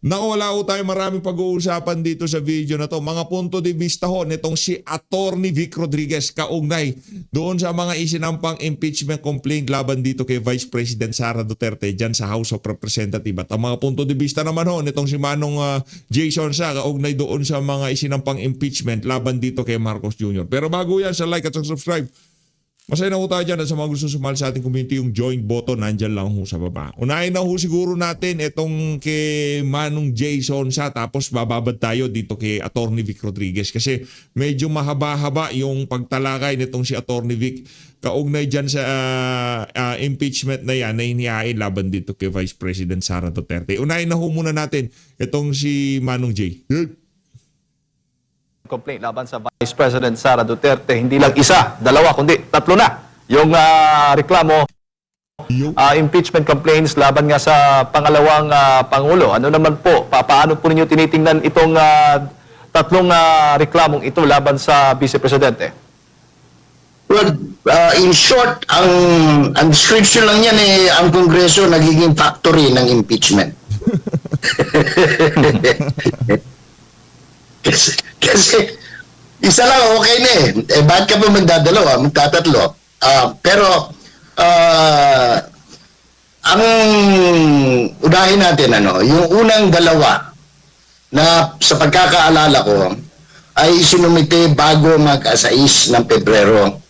Naku, wala ho tayo maraming pag-uusapan dito sa video na to. Mga punto de vista ho nitong si Attorney Vic Rodriguez kaugnay doon sa mga isinampang impeachment complaint laban dito kay Vice President Sara Duterte dyan sa House of Representatives. At ang mga punto de vista naman ho nitong si Manong Jason Sa kaugnay doon sa mga isinampang impeachment laban dito kay Marcos Jr. Pero bago yan, sa like at sa subscribe, masaya na ho tayo dyan at sa mga gusto sumali sa ating community, yung join button nandyan lang ho sa baba. Unahin na ho siguro natin itong kay Manong Jason Sa, tapos bababad tayo dito kay Attorney Vic Rodriguez kasi medyo mahaba-haba yung pagtalakay nitong si Attorney Vic kaugnay dyan sa impeachment na yan na inihain laban dito kay Vice President Sara Duterte. Unahin na ho muna natin itong si Manong J. Complaint laban sa Vice President Sara Duterte, hindi lang isa, dalawa, kundi tatlo na yung reklamo, impeachment complaints laban nga sa pangalawang Pangulo. Ano naman po, paano po ninyo tinitingnan itong tatlong reklamong ito laban sa Vice Presidente? Well, in short, ang description lang yan ang Kongreso nagiging factory ng impeachment. Kasi isa lang okay na bakit ka pa magdadalawa, magtatatlo? Pero ang unahin natin yung unang dalawa na sa pagkakaalala ko ay sinumite bago mag-6 ng Pebrero.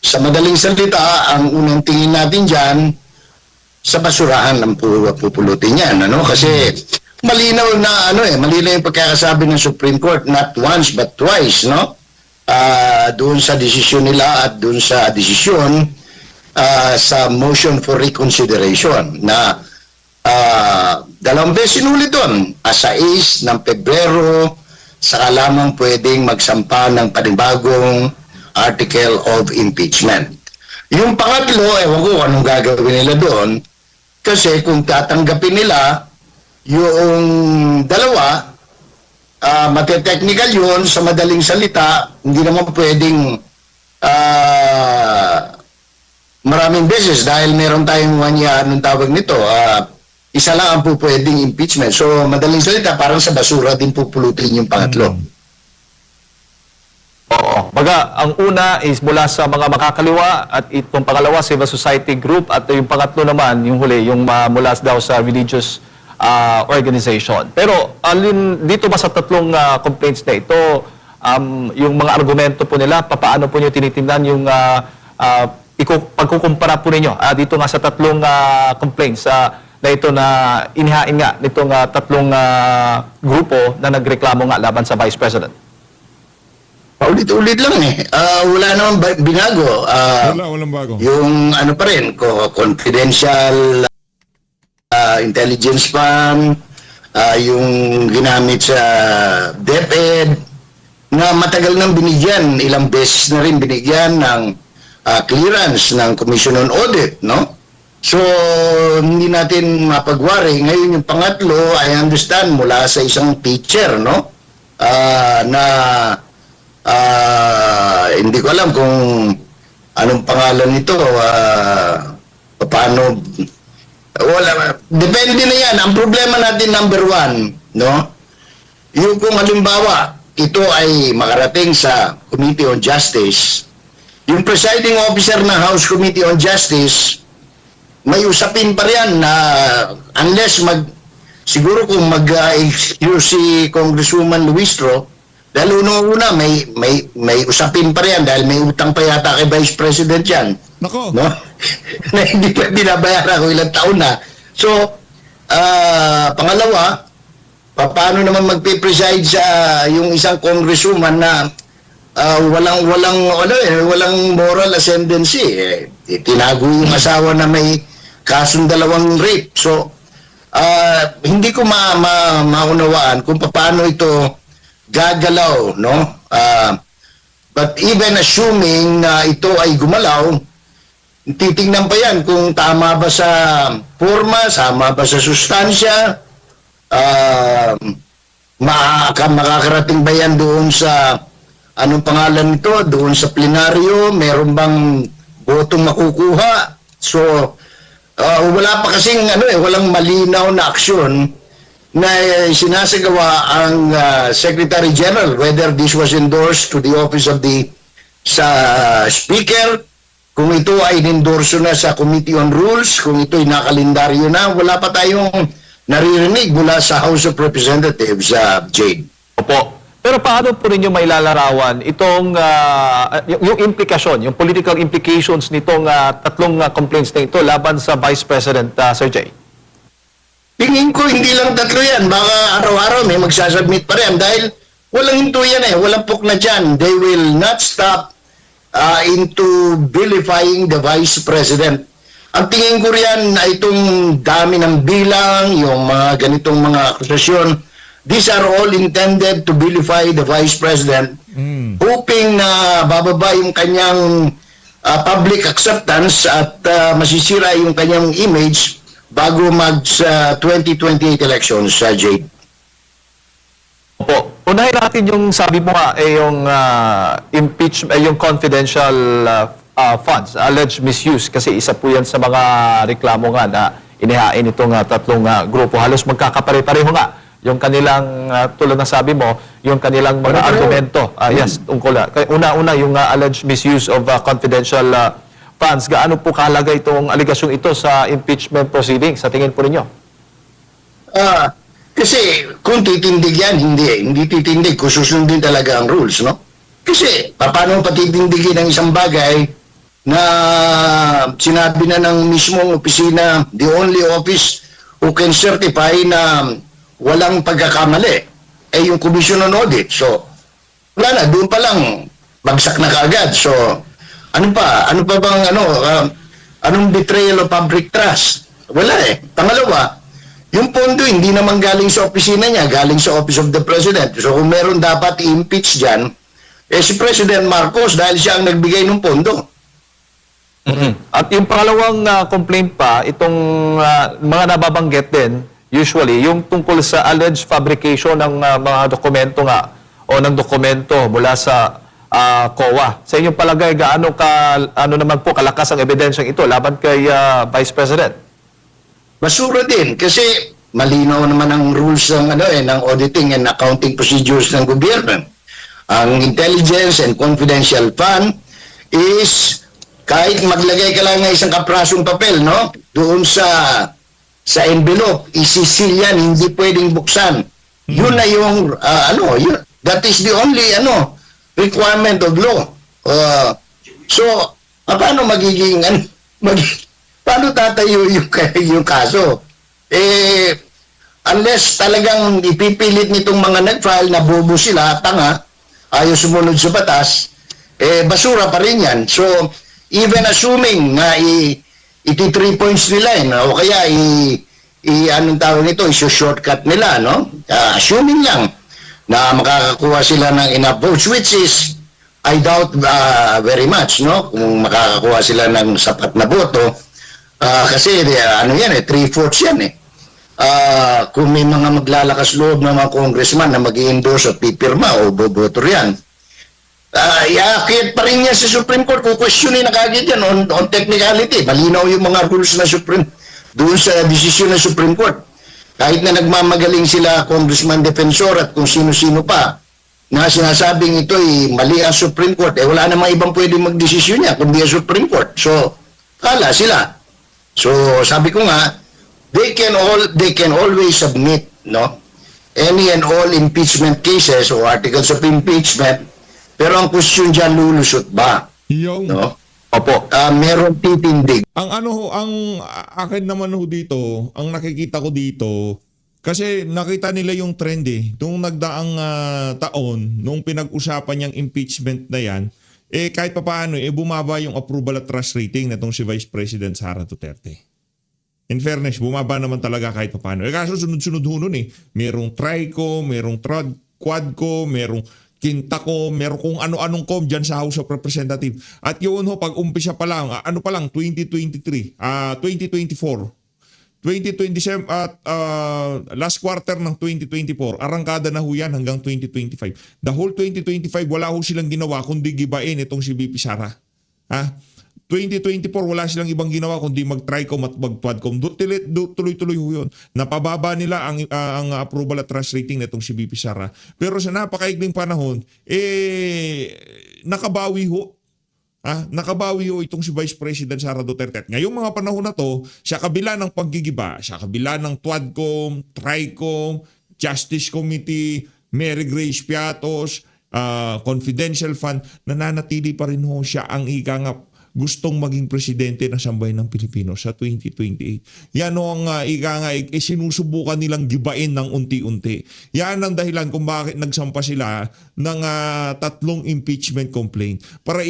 Sa madaling salita, ang unang tingin natin dyan sa basurahan ng pupulutin yan, kasi malinaw na malinaw yung pagkakasabi ng Supreme Court, not once but twice, doon sa desisyon nila at doon sa desisyon sa motion for reconsideration na dalawang beses sinulit doon, 6 ng Pebrero, saka lamang pwedeng magsampa ng panibagong article of impeachment. Yung pangatlo, ewan ko anong gagawin nila doon, kasi kung tatanggapin nila yung dalawa, mate-technical yun, sa madaling salita, hindi naman pwedeng maraming beses dahil meron tayong anong tawag nito, isa lang ang po pwedeng impeachment. So, madaling salita, parang sa basura din pupulutin yung pangatlo. Oo. Baga, ang una is mula sa mga makakaliwa at itong pangalawa, civil society group, at yung pangatlo naman, yung huli, yung mula daw sa religious organization. Pero alin dito ba sa tatlong complaints na ito, yung mga argumento po nila, paano po niyo tinitingnan yung pagkukumpara po ninyo dito nga sa tatlong complaints na ito na inihain nga nitong tatlong grupo na nagreklamo nga laban sa Vice President? Ulit-ulit lang wala naman binago. Walang bago. Yung pa rin, confidential intelligence fund, yung ginamit sa DepEd, na matagal nang binigyan, ilang beses na rin binigyan ng clearance ng Commission on Audit, So, hindi natin mapagwari. Ngayon yung pangatlo, I understand, mula sa isang teacher, na hindi ko alam kung anong pangalan nito, paano, wala, depende na yan. Ang problema natin, number one, yung kung halimbawa, ito ay makarating sa Committee on Justice, yung presiding officer ng House Committee on Justice, may usapin pa riyan na unless siguro kung mag-excuse si Congresswoman Luistro, dahil una may usapin pa riyan dahil may utang pa yata kay Vice President yan. Nako. Na hindi pa binabayaran kung ilang taon na. So, pangalawa, paano naman magpe-preside sa yung isang congresswoman na walang moral ascendancy. Tinago yung asawa na may kasong 2 rape. So, hindi ko maunawaan kung paano ito gagalaw, but even assuming na ito ay gumalaw, titingnan pa yan kung tama ba sa forma, tama ba sa sustansya, makakarating ba yan doon sa anong pangalan nito, doon sa plenaryo, meron bang botong makukuha. So, wala pa kasing walang malinaw na aksyon na sinasagawa ang Secretary General, whether this was endorsed to the office of the Speaker, kung ito ay inendorso na sa Committee on Rules, kung ito ay nakalendaryo na, wala pa tayong naririnig mula sa House of Representatives, Jade. Opo. Pero paano po ninyo mailalarawan itong yung implikasyon, yung political implications nitong tatlong complaints na ito laban sa Vice President Sir Jay? Tingin ko hindi lang tatlo yan. Baka araw-araw may magsasubmit pa rin dahil walang hinto yan walang pok na dyan. They will not stop into vilifying the Vice President. Ang tingin ko riyan ay itong dami ng bilang, yung mga ganitong mga akusasyon, these are all intended to vilify the Vice President, hoping na bababa yung kanyang public acceptance at masisira yung kanyang image bago mag 2028 elections, Jade. Opo. Unahin natin yung sabi mo nga, yung impeachment, yung confidential funds, alleged misuse, kasi isa po yan sa mga reklamo nga na inihain itong tatlong grupo. Halos magkakapare-pareho nga yung kanilang, tulad ng sabi mo, yung kanilang mga argumento. Yes, tungkol. Una-una, yung alleged misuse of confidential funds. Gaano po kahalaga itong aligasyong ito sa impeachment proceedings, sa tingin po ninyo? Kasi kung titindig yan, hindi titindig kung susundin talaga ang rules, no? Kasi paano patitindigin ang isang bagay na sinabi na ng mismong opisina, the only office who can certify na walang pagkakamali ay yung Commission on Audit. So, wala na, doon pa lang bagsak na kaagad. So, ano pa bang anong betrayal of public trust? Wala Pangalawa, yung pondo hindi naman galing sa opisina niya, galing sa Office of the President. So kung meron dapat i-impeach dyan, si President Marcos dahil siya ang nagbigay ng pondo. At yung pangalawang complaint pa, itong mga nababanggit din, usually, yung tungkol sa alleged fabrication ng mga dokumento nga o ng dokumento mula sa COA. Sa inyong palagay, ano naman po kalakas ang ebidensyang ito laban kay Vice President? Basura din kasi malinaw naman ang rules ng ng auditing and accounting procedures ng gobyerno. Ang intelligence and confidential fund is kahit maglagay ka lang ng isang kaprasong papel, no? Doon sa envelope, isisil yan, hindi pwedeng buksan. Yun na yung that is the only requirement of law. So paano magiging paano tatayo yung kaso? Unless talagang ipipilit nitong mga nag-file na bobo sila, tanga, ayaw sumunod sa batas, basura pa rin yan. So, even assuming na iti 3 points nila, o kaya anong tawag nito, shortcut nila, no? Assuming lang na makakakuha sila ng enough votes, which is, I doubt very much, no? Kung makakakuha sila ng sapat na boto, kasi 3/4 yan kung may mga maglalakas loob ng mga congressman na mag-i-endorse at pipirma o boboto yan, iakit pa rin yan sa Supreme Court kung questionin na kagad yan on technicality. Malinaw yung mga rules na Supreme doon sa desisyon ng Supreme Court. Kahit na nagmamagaling sila Congressman Defensor at kung sino-sino pa na sinasabing ito mali ang Supreme Court, wala namang ibang pwedeng magdesisyon niya kundi ang Supreme Court. So, kala sila. So, sabi ko nga, they can always submit, no? Any and all impeachment cases o articles of impeachment, pero ang question dyan, lulusot ba? Yung No? Opo. Meron titindig. ang akin naman dito, ang nakikita ko dito, kasi nakita nila yung trend nung nagdaang taon, nung pinag-usapan yung impeachment na yan, kahit pa paano, bumaba yung approval at trust rating na itong si Vice President Sara Duterte. In fairness, bumaba naman talaga kahit pa paano. Kaso sunod-sunod nun merong TRICO, merong Quadco, merong Quintaco, merong kung ano-anong com dyan sa House of Representatives. At yun pag umpisa pa lang, 2023, 2024, 2027 at last quarter ng 2024, arangkada na yan hanggang 2025. The whole 2025, wala silang ginawa kundi gibain itong si VP Sara. 2024 wala silang ibang ginawa kundi mag-Tricom at mag-Quadcom. Tuloy-tuloy ho yun. Napababa nila ang approval at trust rating nitong si VP Sara. Pero sa napakaigling panahon, nakabawi ho. Nakabawi ho itong si Vice President Sara Duterte. At ngayong mga panahon na to, sa kabila ng paggigiba, sa kabila ng Quadcom, Tricom, Justice Committee, Mary Grace Piatos, confidential fund, nananatili pa rin ho siya ang ikangap gustong maging presidente ng sambayan ng Pilipino sa 2028. Yan ho ang sinusubukan nilang gibain ng unti-unti. Yan ang dahilan kung bakit nagsampa sila ng 3 impeachment complaint. Para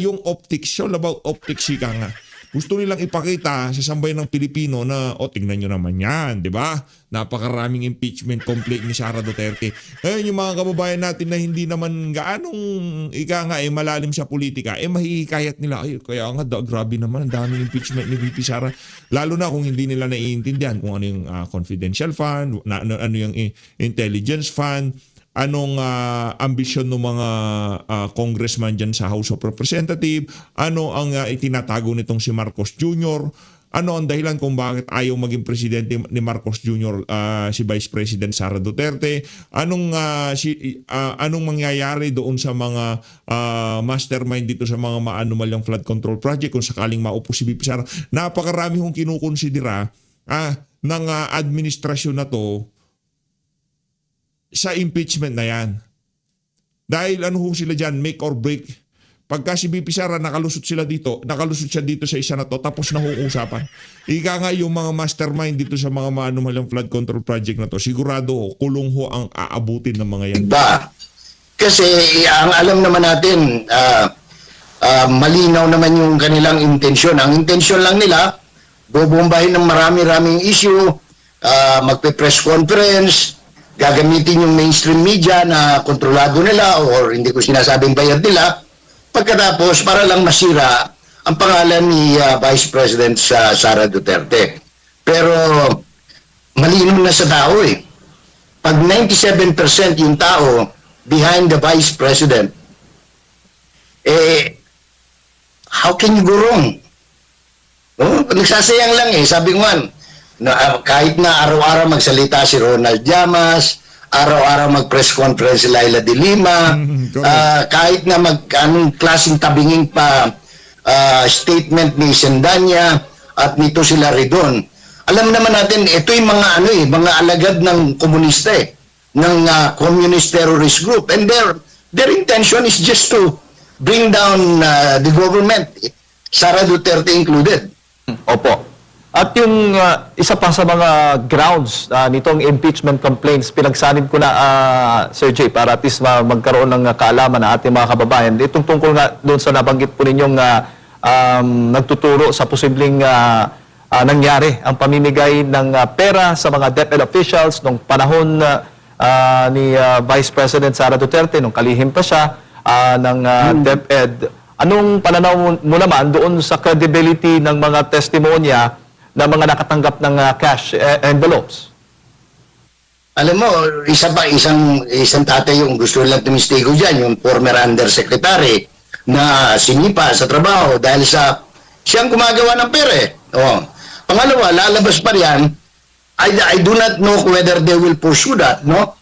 yung optics, all about optics nga. Gusto nilang ipakita sa sambayan ng Pilipino na, tingnan nyo naman yan, di ba? Napakaraming impeachment complaint ni Sara Duterte. Ngayon yung mga kababayan natin na hindi naman gaanong malalim sa politika, mahihikayat nila, kaya nga, grabe naman, ang daming impeachment ni VP Sara. Lalo na kung hindi nila naiintindihan kung ano yung confidential fund, ano yung intelligence fund, anong ambisyon ng mga congressman dyan sa House of Representatives, ano ang itinatago nitong si Marcos Jr., ano ang dahilan kung bakit ayaw maging presidente ni Marcos Jr. Si Vice President Sara Duterte, anong mangyayari doon sa mga mastermind dito sa mga maanumalyang flood control project kung sakaling maupo si VP Sara. Napakarami hong kinukonsidera ng administrasyon na to sa impeachment na yan. Dahil sila dyan, make or break. Pagka si VP Sara nakalusot siya dito sa isa na to, tapos na usapan. Ika nga yung mga mastermind dito sa mga maanumalyang flood control project na to, sigurado kulong ho ang aabutin ng mga yan. Iba. Kasi ang alam naman natin, malinaw naman yung kanilang intensyon. Ang intensyon lang nila, bubombahin ng marami-raming issue, magpe-press conference, gagamitin yung mainstream media na kontrolado nila or hindi ko sinasabing bayad nila, pagkatapos para lang masira ang pangalan ni Vice President Sara Duterte. Pero malinaw na sa tao Pag 97% yung tao behind the Vice President, how can you go wrong? Nagsasayang lang sabi ko kahit na araw-araw magsalita si Ronald Llamas, araw-araw mag-press conference si Laila de Lima, kahit na anong klaseng tabinging pa statement ni Sendanya at nito sila Ridon. Alam naman natin, ito yung mga mga alagad ng komunista ng communist terrorist group, and their intention is just to bring down the government, Sara Duterte included. Opo. At yung isa pa sa mga grounds nitong impeachment complaints, pinagsanib ko na, Sir Jay, para at least magkaroon ng kaalaman na ating mga kababayan. Itong tungkol nga doon sa nabanggit po ninyong nagtuturo sa posibleng nangyari ang pamimigay ng pera sa mga DepEd officials nung panahon ni Vice President Sara Duterte, nung kalihim pa siya ng DepEd. Anong pananaw mo naman doon sa credibility ng mga testimonya na mga nakatanggap ng cash envelopes? Alam mo, isang tatay yung gusto lang tumistigo dyan, yung former undersecretary na sinipa sa trabaho dahil siyang gumagawa ng pera Pangalawa, lalabas pa riyan, I do not know whether they will pursue that, no?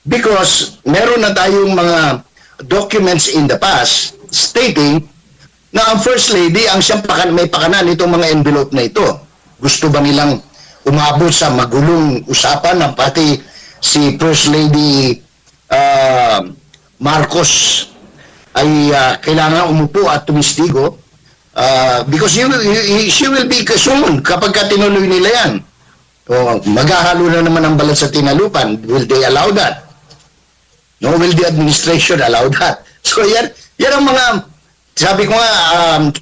Because meron na tayong mga documents in the past stating na ang First Lady ang siyang may pakanan itong mga envelope na ito. Gusto ba nilang umabot sa magulong usapan ng pati si First Lady Marcos ay kailangan umupo at tumistigo because she will be summoned kapag tinuloy nila yan. Maghahalo na naman ang balat sa tinalupan. Will they allow that? No, will the administration allow that? So yan ang mga, sabi ko nga,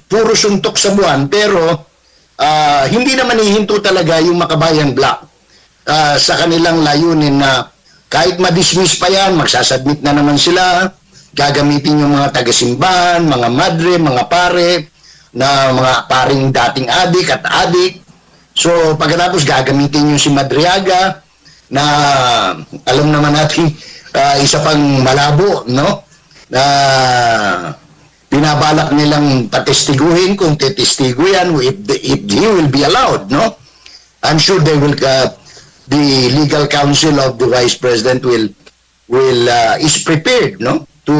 puro suntok sa buwan, pero hindi naman hihinto talaga yung Makabayan Black sa kanilang layunin na kahit ma-dismiss pa yan, magsasubmit na naman sila, gagamitin yung mga taga-simbahan, mga madre, mga pare, na mga paring dating adik at adik. So pagkatapos gagamitin yung si Madriaga na alam naman natin isa pang malabo, no? binabalak nilang patestiguhin kung testigo yan, if he will be allowed, no? I'm sure they will, the legal counsel of the Vice President is prepared, no? To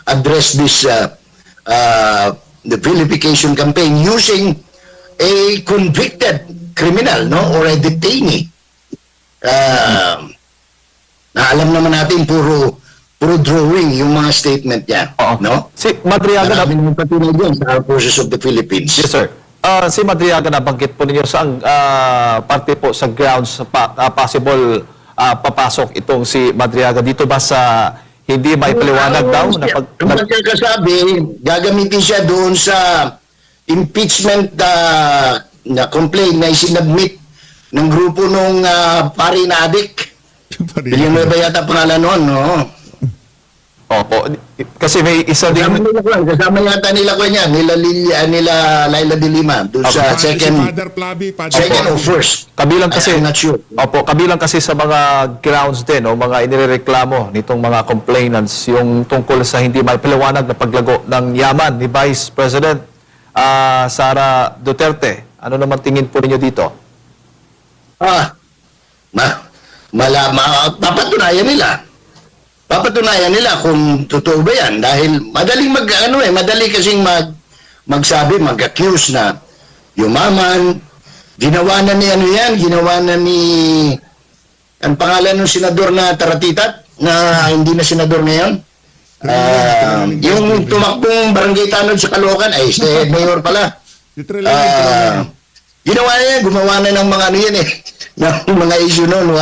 address this, the vilification campaign using a convicted criminal, no? Or a detainee. Na alam naman natin puro drawing yung mga statement niya, Oo. no? Si Madriaga na... Marami nang patunay dyan sa Armed Forces of the Philippines. Yes, sir. Si Madriaga, nabanggit po ninyo saan parte po sa grounds possible papasok itong si Madriaga dito ba sa hindi may paliwanag daw na pag... Ang pagkakasabi, gagamitin siya doon sa impeachment na complaint na isinabmit ng grupo nung pari na adik. Villanueva yata pangalan noon, no? Opo. Kasi may isa din... Kasama yata nila ko niya, nila Laila de Lima, doon sa Si second Father Plavi, or first. Kabilang kasi... I'm not sure. Opo, kabilang kasi sa mga grounds din o mga inireklamo nitong mga complainants yung tungkol sa hindi may paliwanag na paglago ng yaman ni Vice President Sara Duterte. Ano naman tingin po ninyo dito? Papatunayan nila kung totoo ba yan dahil madali kasing magsabi, mag-accuse na yumaman, ginawa na ni ang pangalan ng senador na Taratitat na hindi na senador ngayon. Yung tumakbong barangay tanod sa Caloocan ay mayor pala. Gumawa na ng mga ng mga issue noon,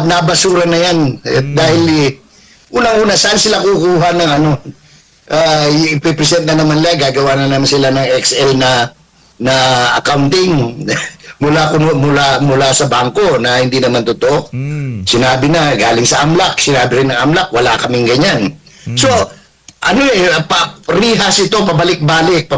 nabasura na yan. Dahil unang-una, saan sila kukuha ng ipipresent na naman nila, gagawa na naman sila ng Excel na accounting mula sa bangko na hindi naman totoo. Sinabi na, galing sa AMLAC, sinabi rin ng AMLAC, wala kaming ganyan. So, rehas ito, pabalik-balik.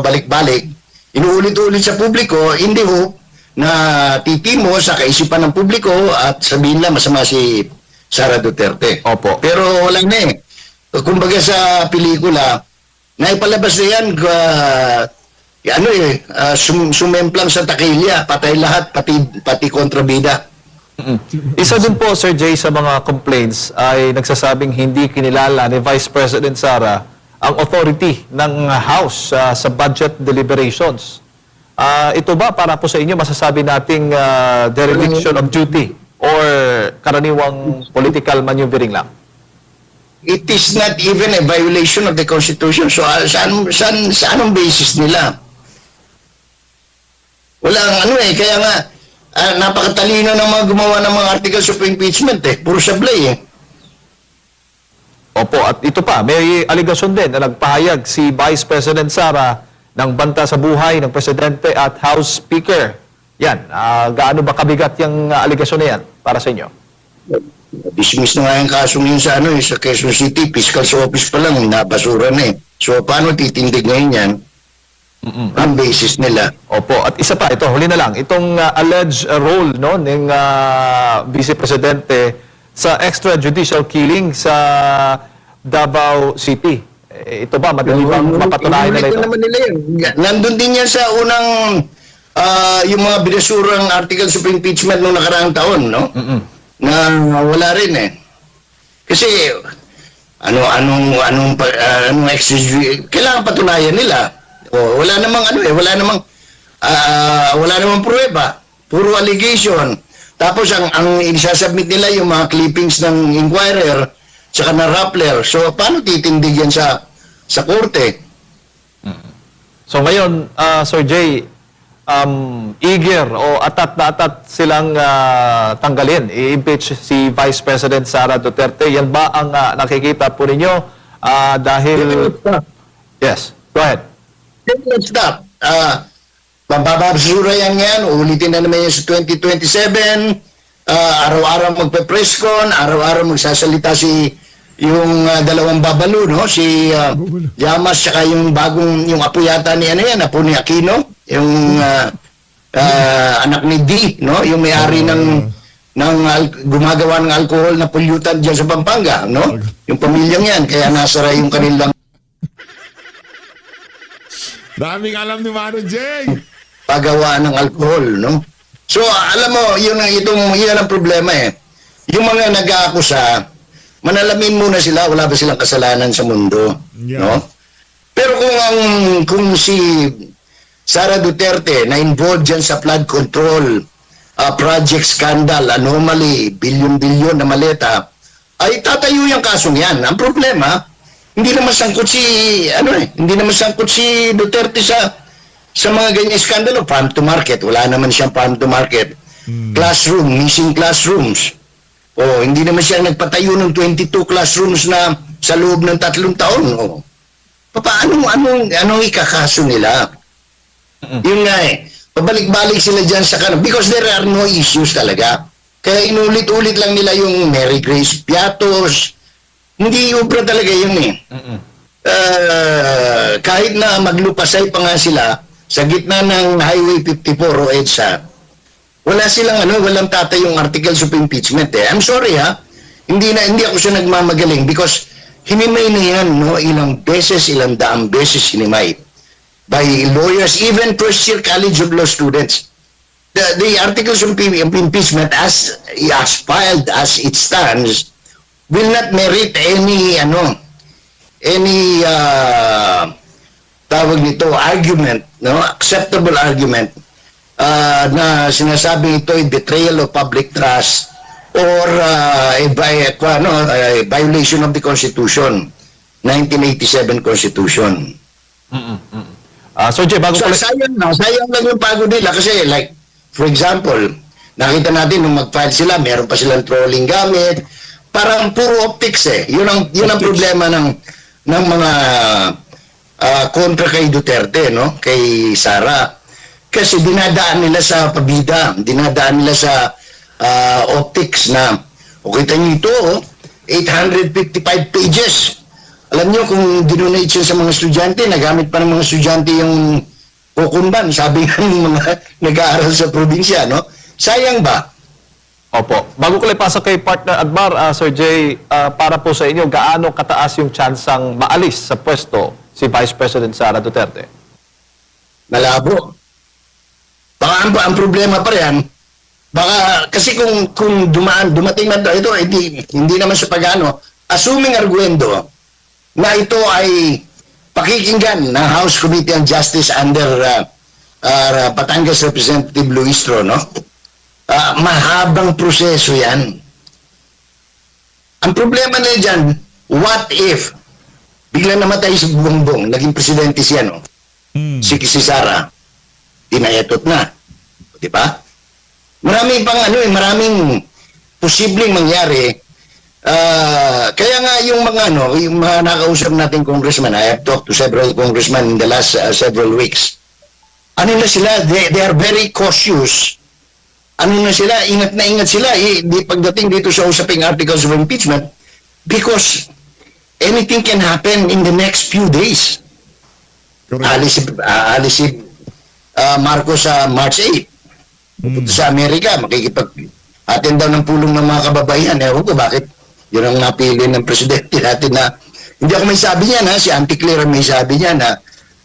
Inuulit-ulit sa publiko, hindi ho na titimo sa kaisipan ng publiko at sabihin lang masama si Sara Duterte. Opo. Pero wala na eh. Kumbaga sa pelikula, naipalabas na yan, sumemplang sa takilya, patay lahat, pati kontrabida. Isa din po, Sir Jay, sa mga complaints ay nagsasabing hindi kinilala ni Vice President Sara ang authority ng House sa budget deliberations. Ito ba para po sa inyo masasabi nating dereliction of duty or karaniwang political maneuvering lang? It is not even a violation of the Constitution. So, sa anong basis nila? Walang kaya nga, napakatalino ng mga gumawa ng mga articles of impeachment puro sablay Opo, at ito pa, may aligasyon din na nagpahayag si Vice President Sara ng banta sa buhay ng Presidente at House Speaker. Yan, gaano ba kabigat yung aligasyon na yan para sa inyo? Dismiss na nga yung kasong yun sa Quezon City, Fiscal's Office pa lang, nabasura na So, paano titindig ngayon yan? Ang basis nila. Opo, at isa pa, ito, huli na lang, itong alleged role ng Vice Presidente sa extrajudicial killing sa Davao City. Ito ba, madali bang mapatunayan nila ito? Naman nila yun. Nandun din yan sa unang yung mga binasurang articles of impeachment noong nakaraang taon, no? Na wala rin Kasi anong kailangan patunayan nila. Wala namang pruweba. Puro allegation. Tapos ang isasubmit nila yung mga clippings ng Inquirer saka na Rappler. So paano titindig yan sa korte? So ngayon, Sir Jay, eager o atat na atat silang tanggalin, i-impeach si Vice President Sara Duterte. Yan ba ang nakikita po ninyo? Dahil... Yes, go ahead. Let's stop. Mababasura yan, ulitin na naman yan sa 2027, araw-araw magpe-presscon, araw-araw magsasalita yung dalawang babalo, no? Si Llamas, tsaka yung yung apo yata ni apo ni Aquino, yung anak ni D, no? Yung may-ari ng gumagawa ng alcohol na pollutant dyan sa Pampanga, no? Yung pamilyang yan, kaya nasara yung kanilang Daming alam ni Mano Jeng. paggawa ng alcohol, no? So, alam mo, yun ang problema eh. Yung mga nag-aakusa, manalamin muna sila, wala ba silang kasalanan sa mundo, Yeah. no? Pero kung si Sara Duterte na involved dyan sa flood control, project scandal, anomaly, bilyon-bilyon na maleta, ay tatayo yung kasong yan. Ang problema, hindi naman sangkot si Duterte sa mga ganyan skandalo. Farm to market, wala naman siyang farm to market. Classroom, missing classrooms. O, hindi naman siya nagpatayo ng 22 classrooms na sa loob ng 3 taon. O, anong ikakaso nila? Yun nga eh. Pabalik-balik sila dyan sa kanan. Because there are no issues talaga. Kaya inulit-ulit lang nila yung Mary Grace Piatos. Hindi ubra talaga yun eh. Kahit na maglupasay pa nga sila sa gitna ng Highway 54 o EDSA, walang tatayong articles of impeachment eh. I'm sorry ha. Hindi ako siya nagmamagaling because hinimay na yan, no? Ilang daang beses hinimay by lawyers, even first-year College of Law students. The articles of impeachment as filed as it stands will not merit any tawag nito argument, no, acceptable argument na sinasabing ito ay betrayal of public trust or a violation of the Constitution, 1987 Constitution. Sir Jay, bago So, pala... sayang lang yung pagod nila kasi like, for example, nakita natin nung mag-file sila, meron pa silang trolling gamit, parang puro optics eh. Yun ang problema ng mga kontra kay Duterte, no? Kay Sara. Kasi dinadaan nila sa pabida, dinadaan nila sa optics na, o kita nyo ito, 855 pages. Alam nyo, kung dinonate siya sa mga estudyante, nagamit pa ng mga estudyante yung kukunban, sabi ng mga nag-aaral sa probinsya, no? Sayang ba? Opo. Bago ko lang pasok kay partner Admar, Sir Jay, para po sa inyo, gaano kataas yung tsansang maalis sa pwesto si Vice President Sara Duterte? Malabo. Baka ang problema pa rin, baka kasi kung dumating na ito, hindi naman sa pagano, assuming arguendo na ito ay pakikinggan ng House Committee on Justice under Batangas Representative Luistro, no? Mahabang proseso yan. Ang problema na dyan, what if bigla namatay si Bongbong, naging presidente siya, no? Si Sara, dinayatot na. Di ba? Maraming maraming posibleng mangyari. Kaya nga yung mga nakausap natin congressman, I have talked to several congressmen in the last several weeks. Ano na sila? They are very cautious. Ano na sila? Ingat na ingat sila. Di pagdating dito sa usaping articles of impeachment because anything can happen in the next few days. Alis si Marcos sa March 8. Pupunta sa Amerika, makikipag-attend daw ng pulong ng mga kababaihan. Ewan ko bakit yun ang napili ng presidente natin na hindi ako may sabi niya na si Auntie Claire may sabi niya na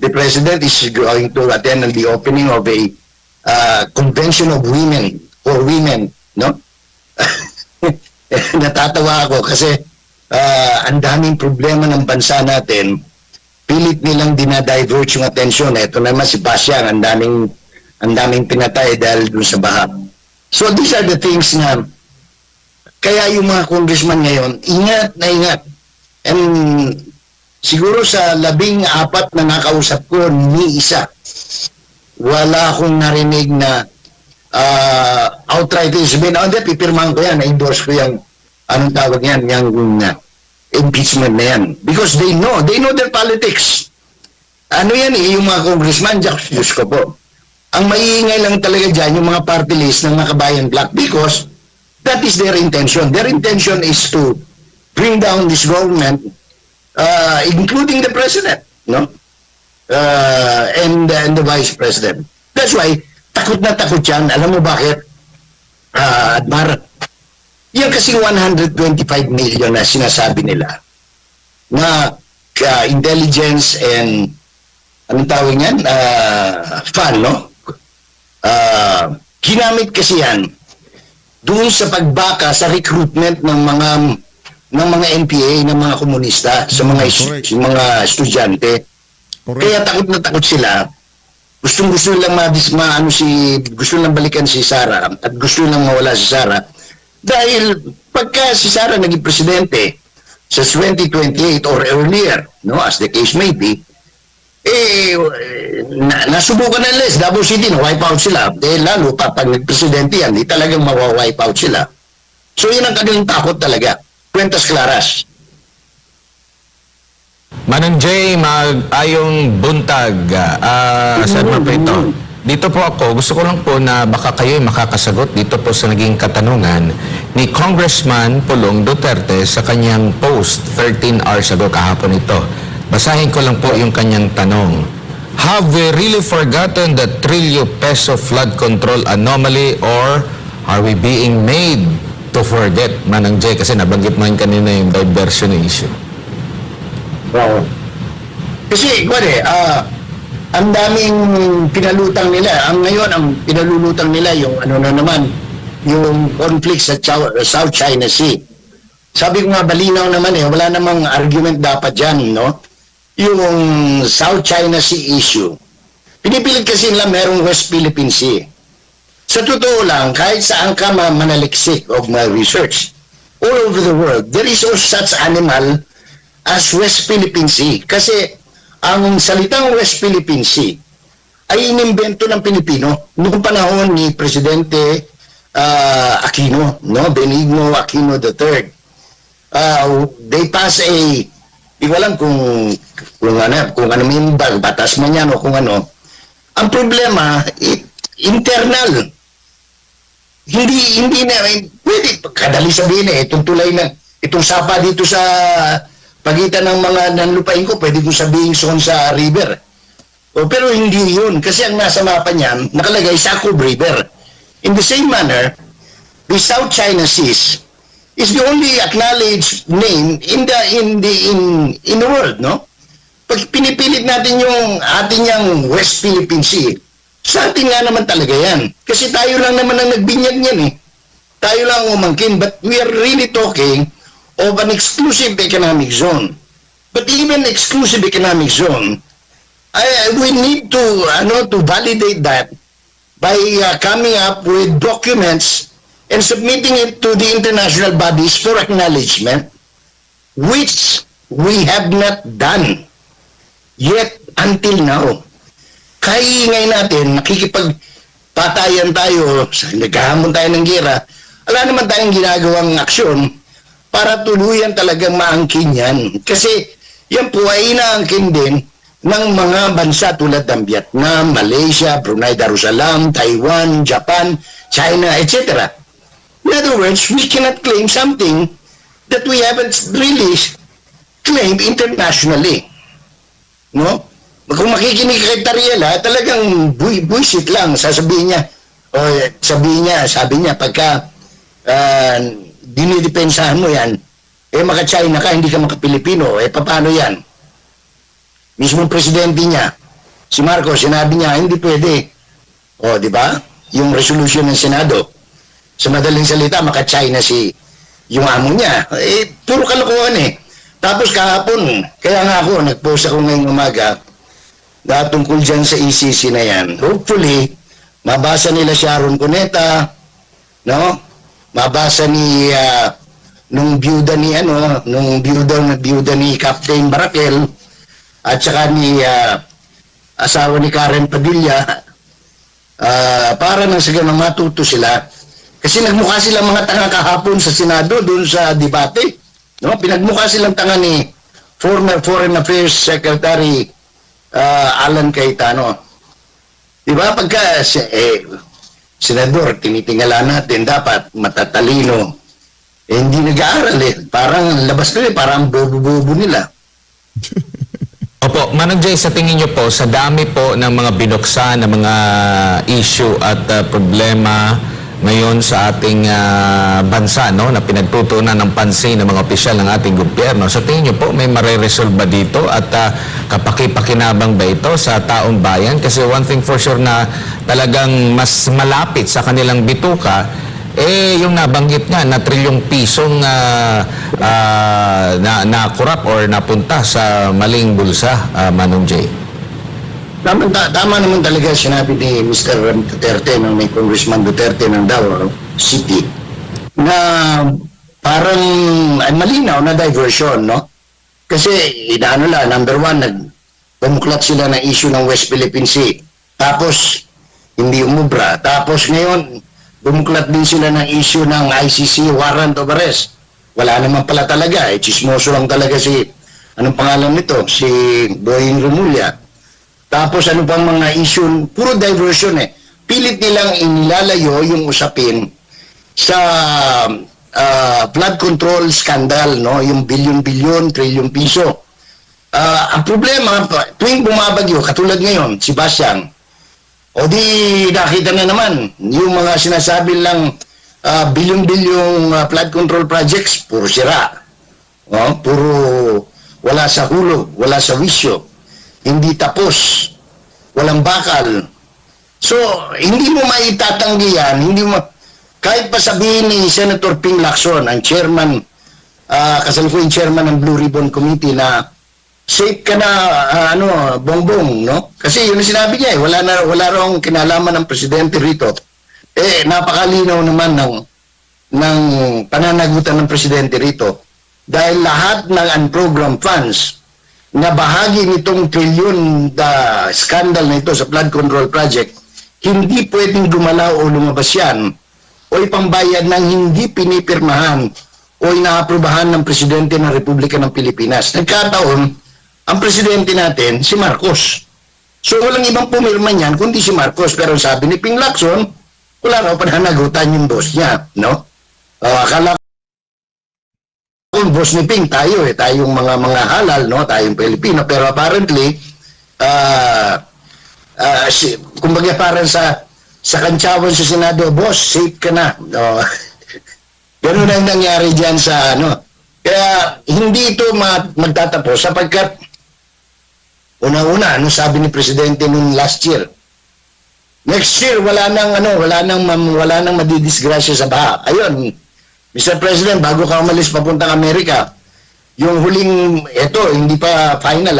the president is going to attend the opening of a convention of women for women, no? Natatawa ako kasi ang daming problema ng bansa natin, pilit nilang dinadivert yung atensyon. Ito naman si Basyang, ang daming pinatay dahil dun sa baha. So these are the things na kaya yung mga congressman ngayon, ingat na ingat. And siguro sa 14 na nakausap ko, ni isa, wala akong narinig na outright sabihin, pipirmahan ko yan, na-endorse ko yung, anong tawag yan, yung impeachment na yan. Because they know their politics. Ano yan yung mga congressman, Diyos ko po. Ang maiingay lang talaga dyan, yung mga party list ng mga kabayan black because that is their intention. Their intention is to bring down this government, including the president, no? And the vice president. That's why, takot na takot yan. Alam mo bakit? Admar, yan kasing 125 million na sinasabi nila na intelligence and anong tawag yan? Fund, no? Ginamit kasi yan doon sa pagbaka sa recruitment ng mga NPA, ng mga komunista, sa mga Correct. yung mga estudyante. Correct. Kaya takot na takot sila. Gusto nilang gusto nilang balikan si Sara at gusto nilang mawala si Sara. Dahil pagka si Sara naging presidente sa 2028 or earlier, no, as the case may be, nasubukan na nila, Davao City, na-wipe out sila. Lalo pa, pag nag-presidente yan, di talagang mawa-wipe out sila. So, yun ang kanilang takot talaga. Cuentas claras. Manong Jay, ayong buntag, Sir Marpeto. Dito po ako, gusto ko lang po na baka kayo makakasagot dito po sa naging katanungan ni Congressman Pulong Duterte sa kanyang post 13 hours ago kahapon ito. Basahin ko lang po yung kanyang tanong. Have we really forgotten the trillion peso flood control anomaly or are we being made to forget? Manang Jay, kasi nabanggit mo yun kanina yung diversion issue. Wow. Kasi, ang daming pinalutang nila. Ngayon, ang pinalulutang nila yung yung conflict sa South China Sea. Sabi ko nga, balinaw naman wala namang argument dapat dyan, no? Yung South China Sea issue. Pinipilit kasi nila merong West Philippine Sea. Sa totoo lang, kahit saan ka manaliksik of my research, all over the world, there is no such animal as West Philippine Sea. Kasi ang salitang West Philippine Sea ay inimbento ng Pilipino noong panahon ni Presidente Aquino, no? Benigno Aquino III. They pass di ko alam kung ano yung batas man yan o kung ano. Ang problema, internal. Hindi na, pwede, kadali sabihin itong tulay na, itong sapa dito sa pagitan ng mga nanlupain ko, pwede kong sabihin sa river. Pero hindi yun, kasi ang nasa mapa niyan, nakalagay Sakub River. In the same manner, the South China Seas is the only acknowledged name in the world, no? Pag pinipilit natin yung ating yung West Philippine Sea, sa atin nga naman talaga yan. Kasi tayo lang naman ang nagbinyag niyan Tayo lang ang umangkin, but we are really talking of an exclusive economic zone. But even exclusive economic zone, we need to validate that by coming up with documents and submitting it to the international bodies for acknowledgement, which we have not done yet until now. Kaingay natin, nakikipagpatayan tayo, naghahamon tayo ng gera, wala naman tayong ginagawang aksyon para tuluyan talagang maangkin yan. Kasi yan po ay inaangkin din ng mga bansa tulad ng Vietnam, Malaysia, Brunei Darussalam, Taiwan, Japan, China, etc. In other words, we cannot claim something that we haven't really claimed internationally. No? Kung makikinig kay Tariela, talagang buisit lang. Sabi niya, pagka dinidepensahan mo yan, maka-China ka, hindi ka maka-Pilipino, paano yan? Mismong presidente niya, si Marcos, sinabi niya, hindi pwede. Di ba? Yung resolution ng Senado. Sa madaling salita, maka-China yung amo niya. Puro kalokohan Tapos kahapon, kaya nga ako, nag-post ako ngayong umaga, na tungkol dyan sa ECC na yan. Hopefully, mabasa nila Sharon Cuneta, no? Mabasa nung byuda ni Captain Barakel, at saka ni asawa ni Karen Padilla, para nang sigang matuto sila. Kasi nagmukha silang mga tanga kahapon sa Senado doon sa debate. No? Pinagmukha silang tanga ni former Foreign Affairs Secretary Alan Cayetano. Diba? Pagka senador, tinitingala natin, dapat matatalino. Hindi nag-aaral Parang labas nila, parang bobo-bobo nila. Opo, Manong Jay, sa tingin niyo po, sa dami po ng mga binuksan, ng mga issue at problema ngayon sa ating bansa, no, na pinagtutunan ng pansin ng mga opisyal ng ating gobyerno. Sa tingin niyo po, may mareresolve ba dito at kapaki-pakinabang ba ito sa taong bayan? Kasi one thing for sure na talagang mas malapit sa kanilang bituka, yung nabanggit nga na trilyong pisong na-corrupt or napunta sa maling bulsa, Manong Jay. Tama naman talaga sinabi ni Mr. Duterte, no, may Congressman Duterte ng Davao City, na parang malinaw na diversion, no? Kasi, number one, bumuklat sila ng issue ng West Philippine Sea. Tapos, hindi umubra. Tapos ngayon, bumuklat din sila ng issue ng ICC warrant of arrest. Wala naman pala talaga. Chismoso lang talaga anong pangalan nito? Si Boying Remulla. Tapos ano pang mga issue, puro diversion eh. Pilit nilang inilalayo yung usapin sa flood control scandal, no? Yung bilyon-bilyon, trilyong piso. Ang problema, tuwing bumabagyo, katulad ngayon, si Basyang, o di nakita na naman, yung mga sinasabi lang bilyon-bilyong flood control projects, puro sira. Puro wala sa hulog, wala sa wisyo. Hindi tapos, walang bakal. So, hindi mo maitatanggi yan, kahit pa sabihin ni Senator Ping Lacson, ang chairman, kasalukuyang chairman ng Blue Ribbon Committee, na safe ka na, bongbong, no? Kasi yun ang sinabi niya, wala raw kinalaman ng presidente rito. Napakalinaw naman ng pananagutan ng presidente rito. Dahil lahat ng unprogrammed funds na bahagi nitong trilyon scandal na ito sa flood control project, hindi pwedeng gumalaw o lumabas yan o ipambayad ng hindi pinipirmahan o inaaprubahan ng Presidente ng Republika ng Pilipinas. Nagkataon, ang Presidente natin, si Marcos. So walang ibang pumirma niyan kundi si Marcos. Pero sabi ni Ping Lacson, wala raw pananagutan yung boss niya, no? Akala kung boss ni Ping, tayong mga halal, no? Tayong Pilipino. Pero apparently, kumbaga parang sa kantsawan sa Senado, boss, safe ka na. Ganun ang nangyari dyan sa Kaya hindi ito magtatapos sapagkat una-una, sabi ni Presidente noong last year, next year, wala nang madidisgrasya sa baha. Ayun, Mr. President, bago ka umalis papuntang Amerika, yung huling, hindi pa final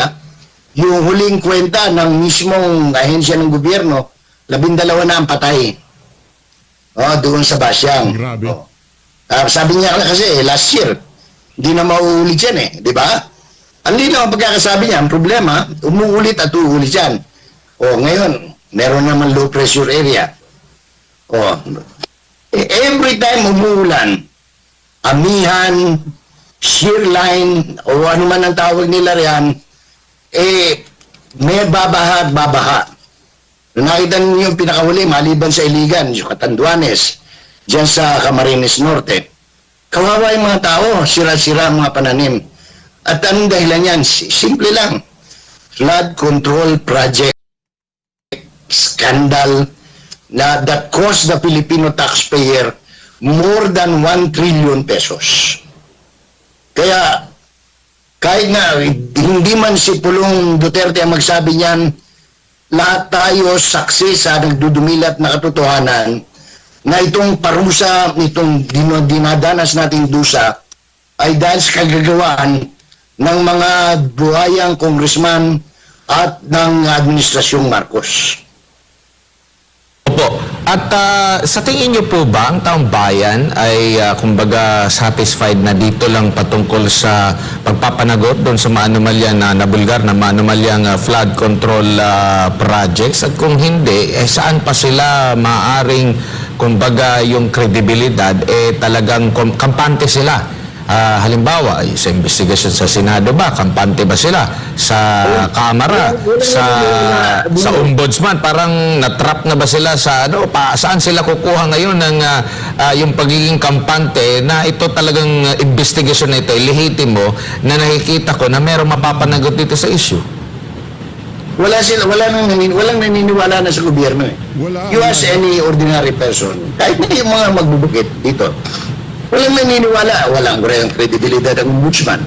yung huling kwenta ng mismong ahensya ng gobyerno, 12 na ang patay. Doon sa Basyang. Grabe. Sabi niya kasi, last year, hindi na mauulit yan di ba? Ang linaw ang pagkakasabi niya, ang problema, umuulit at uulit yan. Ngayon, meron naman low pressure area. Every time umuulan, amihan, shear line, o ano man ang tawag nila riyan, may babaha at babaha. Nakita niyo yung pinakahuli, maliban sa Iligan, yung Catanduanes, dyan sa Camarines Norte. Kawawa yung mga tao, sira-sira ang mga pananim. At anong dahilan yan? Simple lang. Flood control project scandal that cost the Filipino taxpayer more than 1 trillion pesos. Kaya, kahit nga, hindi man si Pulong Duterte ang magsabi niyan, lahat tayo saksi sa nagdudumilat na katotohanan na itong parusa, itong dinadanas nating dusa ay dahil sa kagagawaan ng mga buhayang congressman at ng Administrasyong Marcos. Opo. At sa tingin niyo po ba ang taong bayan ay kumbaga satisfied na dito lang patungkol sa pagpapanagot doon sa maanumalya na nabulgar na maanumalyang flood control projects? At kung hindi, saan pa sila maaring kumbaga yung kredibilidad talagang kampante sila? Halimbawa, sa investigasyon sa Senado ba, kampante ba sila? Sa Kamara, sa Ombudsman, parang natrap na ba sila sa saan sila kukuha ngayon ng yung pagiging kampante na ito talagang investigasyon na ito, ilihitimo na nakikita ko na mayroong mapapanagot dito sa issue? walang naniniwala na sa gobyerno eh. Wala. You ask any ordinary person, kahit na yung mga magbubukit dito, walang naniniwala, walang kredibilidad ang ombudsman,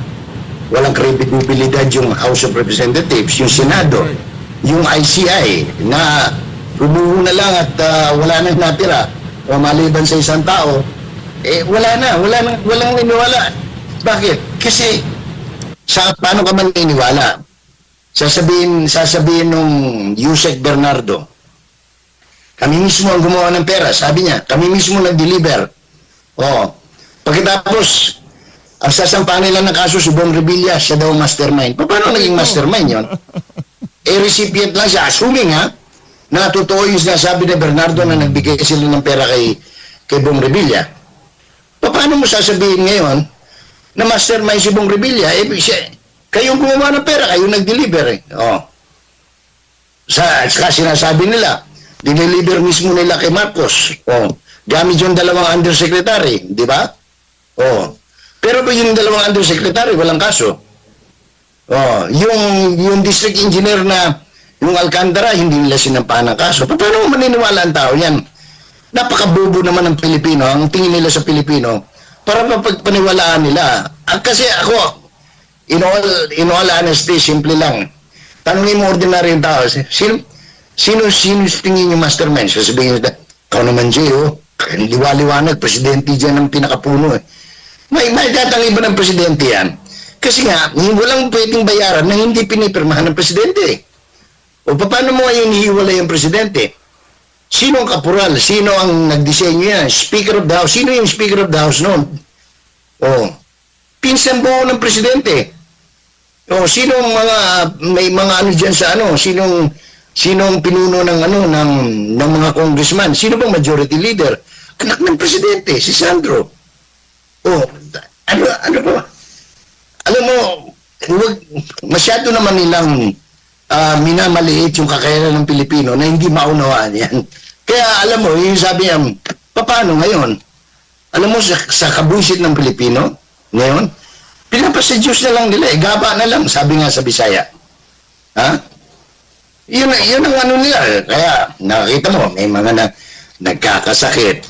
walang kredibilidad yung House of Representatives, yung Senado, yung ICI, na rumuho na lang at wala nang natira, o maliban sa isang tao, walang naniniwala. Bakit? Kasi, paano ka man naniniwala? Sasabihin nung Yusek Bernardo, kami mismo ang gumawa ng pera. Sabi niya, kami mismo nag-deliver. Pagkatapos, ang sasampahan nila ng kaso si Bong Revilla, siya daw mastermind. Paano naging mastermind yon? Recipient lang siya. Assuming na totoo yung sinasabi ni Bernardo na nagbigay sila ng pera kay Bong Revilla. Paano mo sasabihin ngayon na mastermind si Bong Revilla? Kayong gumawa ng pera, kayong nag-deliver eh. Saka sinasabi nila, dineliver mismo nila kay Marcos. Gamit yung dalawang undersecretary, di ba? Pero yung dalawang undersecretary, walang kaso. Yung district engineer na, yung Alcantara, hindi nila sinampahan ng kaso. Paano mo maniniwala ang tao yan? Napakabobo naman ng Pilipino, ang tingin nila sa Pilipino, para mapagpaniwalaan nila. Kasi ako, in all honesty, simple lang. Tanungin mo ordinary yung tao, sino tingin yung mastermind? Sasabihin nila, ikaw naman, Jay, liwa-liwanag, presidente dyan ang pinakapuno eh. May tatangin ba ng presidente yan? Kasi nga, walang pwedeng bayaran na hindi pinipirmahan ng presidente. O paano mo ngayon hihiwalay yung presidente? Sino ang kapural? Sino ang nagdisenyo yan? Speaker of the House. Sino yung Speaker of the House noon? Pinsan buo ng presidente. Sinong may mga ano diyan sa sinong pinuno ng mga congressman? Sino bang majority leader? Anak ng presidente, si Sandro. Ano ba? Alam mo, masyado naman nilang minamaliit yung kakayanan ng Pilipino na hindi maunawaan yan. Kaya alam mo, yung sabi niya, paano ngayon? Alam mo, sa kabuisit ng Pilipino, ngayon, pinapasedyos na lang nila, gaba na lang, sabi nga sa Bisaya. Yun ang ano nila. Kaya, nakakita mo, may mga nagkakasakit,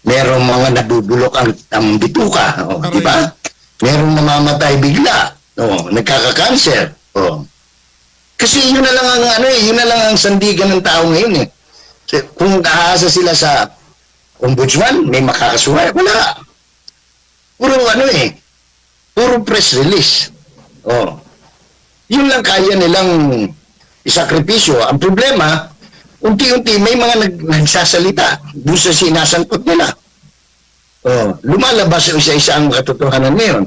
merong mga nabubulok ang bituka, di ba? Merong namamatay bigla, nagkaka-cancer. Kasi yun na lang yun na lang ang sandigan ng tao ngayon eh. Kung aasa sila sa ombudsman, may makakasuhay, wala. Puro press release. Yun lang kaya nilang isakripisyo. Ang problema, unti-unti may mga nagsasalita doon sa sinasangkot nila. Lumalabas isa-isa ang katotohanan ngayon.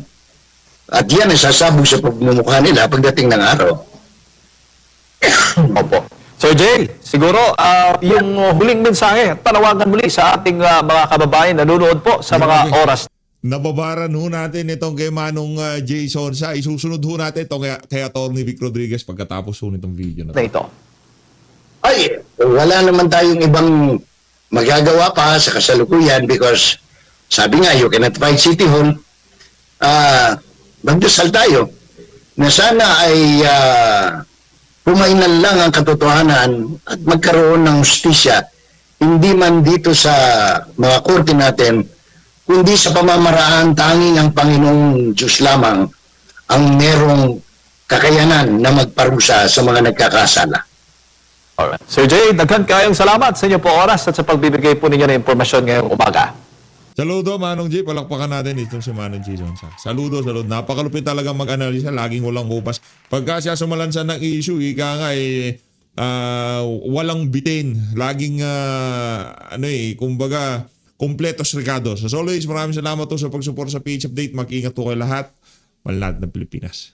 At yan ay sasabog sa pagmumukha nila pagdating ng araw. Opo. Sir Jay, siguro yung huling mensahe, panawagan muli sa ating mga kababayan na nanonood po sa mga oras. Nababaran ho natin itong kay Manong Jason sa isusunod ho natin itong kay Atty. Vic Rodriguez pagkatapos ho nitong video na Ito. Ay, wala naman tayong ibang magagawa pa sa kasalukuyan because sabi nga, you cannot fight City Hall. Magdasal tayo na sana ay pumainan lang ang katotohanan at magkaroon ng hustisya, hindi man dito sa mga korte natin, kundi sa pamamaraan tanging ang Panginoong Diyos lamang ang merong kakayanan na magparusa sa mga nagkakasala. Alright. Sir Jay, daghan kayong salamat sa inyo po oras at sa pagbibigay po ninyo ng impormasyon ngayong umaga. Saludo, Manong J. Palakpakan natin itong si Manong Jason sa. Saludo. Napakalupit talaga mag-analisa. Laging walang hupas. Pagka siya sumalansan ng issue, ika nga walang bitin. Laging, kumbaga, kompletos regados. As always, maraming salamat to sa pagsuporta sa PH Update. Mag-ingat po kayo lahat. Malalad ng Pilipinas.